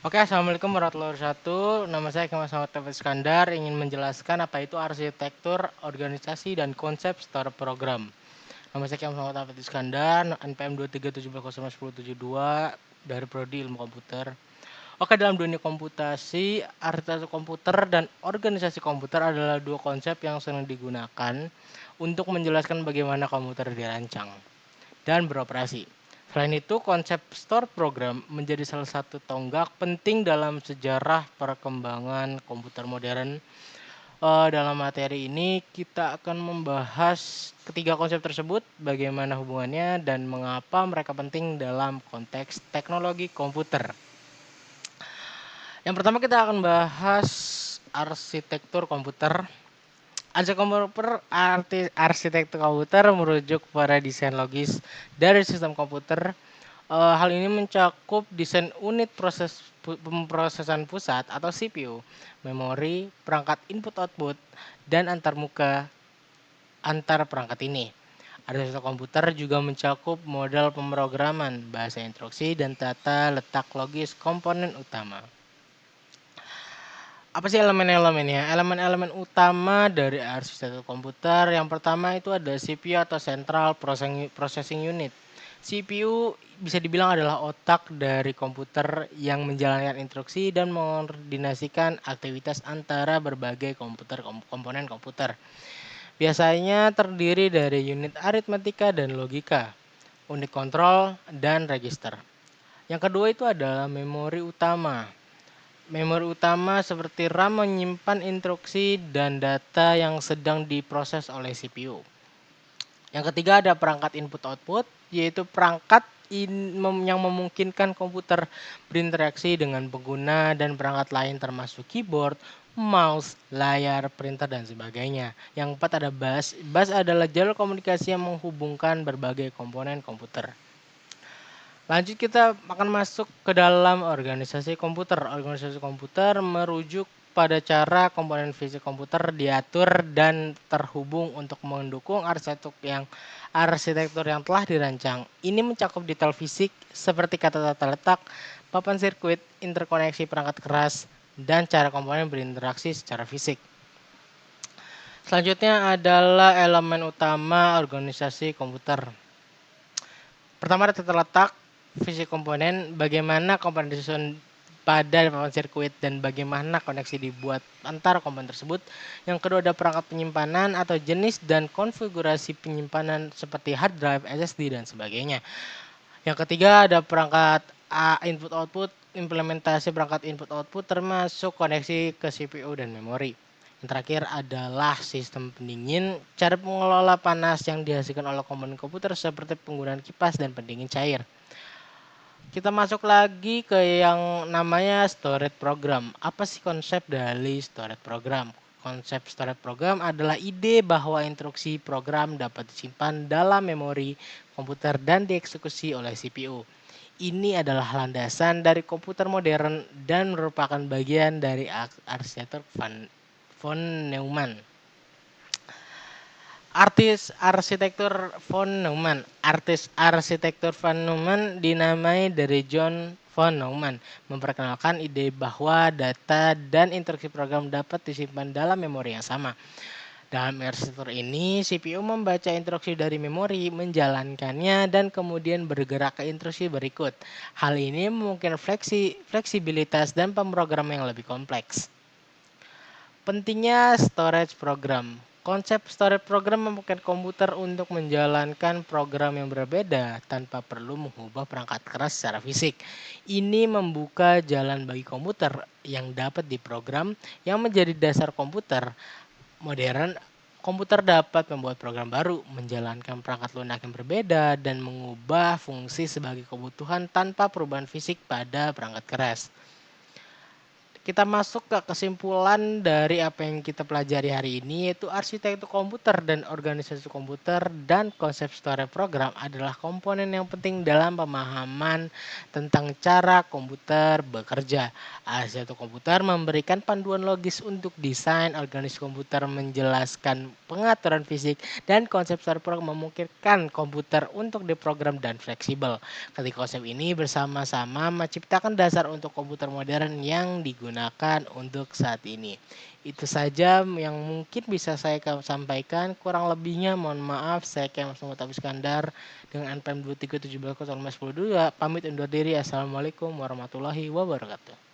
Oke, Assalamualaikum warahmatullahi wabarakatuh. Nama saya Kemas Muhammad Taufik Iskandar, ingin menjelaskan apa itu arsitektur, organisasi, dan konsep startup program. Nama saya Kemas Muhammad Taufik Iskandar, NPM 237801072 dari Prodi Ilmu Komputer. Oke, dalam dunia komputasi, arsitektur komputer dan organisasi komputer adalah dua konsep yang sering digunakan untuk menjelaskan bagaimana komputer dirancang dan beroperasi. Selain itu, konsep store program menjadi salah satu tonggak penting dalam sejarah perkembangan komputer modern. Dalam materi ini kita akan membahas ketiga konsep tersebut, bagaimana hubungannya dan mengapa mereka penting dalam konteks teknologi komputer. Yang pertama kita akan bahas arsitektur komputer. Arsitektur komputer merujuk pada desain logis dari sistem komputer. Hal ini mencakup desain unit pemrosesan pusat atau CPU, memori, perangkat input-output, dan antarmuka antar perangkat ini. Arsitektur komputer juga mencakup model pemrograman, bahasa instruksi, dan tata letak logis komponen utama. Apa sih elemen-elemennya? Elemen-elemen utama dari arsitektur komputer yang pertama itu ada CPU atau Central Processing Unit. CPU bisa dibilang adalah otak dari komputer yang menjalankan instruksi dan mengkoordinasikan aktivitas antara berbagai komponen komputer. Biasanya terdiri dari unit aritmatika dan logika, unit kontrol, dan register. Yang kedua itu adalah memori utama. Memori utama seperti RAM menyimpan instruksi dan data yang sedang diproses oleh CPU. Yang ketiga ada perangkat input-output, yaitu perangkat yang memungkinkan komputer berinteraksi dengan pengguna dan perangkat lain termasuk keyboard, mouse, layar, printer, dan sebagainya. Yang keempat ada bus. Bus adalah jalur komunikasi yang menghubungkan berbagai komponen komputer. Lanjut kita akan masuk ke dalam organisasi komputer. Organisasi komputer merujuk pada cara komponen fisik komputer diatur dan terhubung untuk mendukung arsitektur yang telah dirancang. Ini mencakup detail fisik seperti tata letak, papan sirkuit, interkoneksi perangkat keras, dan cara komponen berinteraksi secara fisik. Selanjutnya adalah elemen utama organisasi komputer. Pertama ada tata letak fisik komponen, bagaimana komponen disusun pada papan sirkuit dan bagaimana koneksi dibuat antara komponen tersebut. Yang kedua ada perangkat penyimpanan atau jenis dan konfigurasi penyimpanan seperti hard drive, SSD, dan sebagainya. Yang ketiga ada perangkat input output, implementasi perangkat input output termasuk koneksi ke CPU dan memori. Yang terakhir adalah sistem pendingin, cara mengelola panas yang dihasilkan oleh komponen komputer seperti penggunaan kipas dan pendingin cair. Kita masuk lagi ke yang namanya storage program. Apa sih konsep dari storage program? Konsep storage program adalah ide bahwa instruksi program dapat disimpan dalam memori komputer dan dieksekusi oleh CPU. Ini adalah landasan dari komputer modern dan merupakan bagian dari arsitektur von Neumann. Artis arsitektur von Neumann dinamai dari John von Neumann, memperkenalkan ide bahwa data dan instruksi program dapat disimpan dalam memori yang sama. Dalam arsitektur ini, CPU membaca instruksi dari memori, menjalankannya, dan kemudian bergerak ke instruksi berikut. Hal ini memungkinkan fleksibilitas dan pemrograman yang lebih kompleks. Pentingnya storage program. Konsep storage program memungkinkan komputer untuk menjalankan program yang berbeda tanpa perlu mengubah perangkat keras secara fisik. Ini membuka jalan bagi komputer yang dapat diprogram yang menjadi dasar komputer modern. Komputer dapat membuat program baru, menjalankan perangkat lunak yang berbeda, dan mengubah fungsi sebagai kebutuhan tanpa perubahan fisik pada perangkat keras. Kita masuk ke kesimpulan dari apa yang kita pelajari hari ini, yaitu arsitektur komputer dan organisasi komputer dan konsep storage program adalah komponen yang penting dalam pemahaman tentang cara komputer bekerja. Arsitektur komputer memberikan panduan logis untuk desain, organisasi komputer menjelaskan pengaturan fisik, dan konsep storage program memungkinkan komputer untuk diprogram dan fleksibel. Ketiga konsep ini bersama-sama menciptakan dasar untuk komputer modern yang digunakan untuk saat ini. Itu saja yang mungkin bisa saya sampaikan. Kurang lebihnya mohon maaf. Saya Kemal Muhammad Iskandar dengan NPM 2317 pamit undur diri. Assalamualaikum warahmatullahi wabarakatuh.